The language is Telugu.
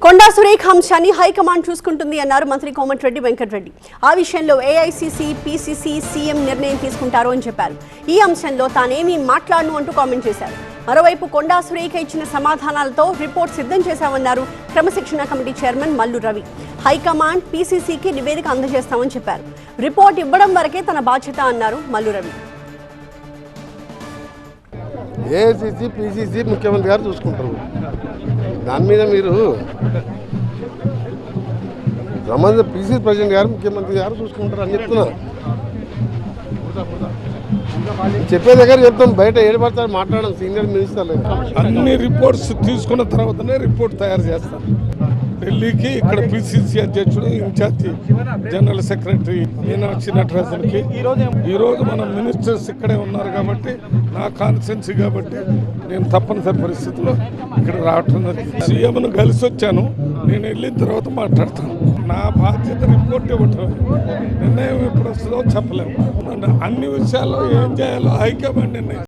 కొండా సురేఖ అంశాన్ని హైకమాండ్ చూసుకుంటుంది అన్నారు మంత్రి కోమటిరెడ్డి వెంకటరెడ్డి. ఆ విషయంలో ఏఐసీసీ, పీసీసీ, సీఎం నిర్ణయం తీసుకుంటారు అని చెప్పారు. ఈ అంశంలో తానేమీ మాట్లాడను అంటూ కామెంట్ చేశారు. మరోవైపు కొండా సురేఖ ఇచ్చిన సమాధానాలతో రిపోర్ట్ సిద్ధం చేశామన్నారు క్రమశిక్షణ committee chairman Mallu Ravi. High command, పీసీసీకి నివేదిక అందజేస్తామని చెప్పారు. రిపోర్ట్ ఇవ్వడం వరకే తన బాధ్యత అన్నారు మల్లు రవి. ఏఐసీసీ, పీసీసీ ముఖ్యమంత్రి గారు చూసుకుంటారు. దాని మీద మీరు సంబంధించిన పీసీసీ ప్రెసిడెంట్ గారు, ముఖ్యమంత్రి గారు చూసుకుంటారు అని చెప్తున్నారు. చెప్పే దగ్గర చెప్తాం, బయట ఏడుపడతారు మాట్లాడడం సీనియర్ మినిస్టర్లు. అన్ని రిపోర్ట్స్ తీసుకున్న తర్వాతనే రిపోర్ట్ తయారు చేస్తాం. ఢిల్లీకి ఇక్కడ పీసీసీ అధ్యక్షుడు, ఇన్ఛార్జి జనరల్ సెక్రటరీ మీనాక్షి నటరాజన్కి ఈరోజు మన మినిస్టర్స్ ఇక్కడే ఉన్నారు కాబట్టి, నా కాన్స్టిట్యున్సీ కాబట్టి నేను తప్పనిసరి పరిస్థితుల్లో ఇక్కడ రావటం జరిగింది. సీఎంను కలిసి వచ్చాను. నేను వెళ్ళిన తర్వాత మాట్లాడతాను. నా బాధ్యత రిపోర్ట్ ఇవ్వటం. నిర్ణయం ఎప్పుడు వస్తుందో చెప్పలేము. అన్ని విషయాల్లో ఏం చేయాలో హైకమాండ్ నిర్ణయం.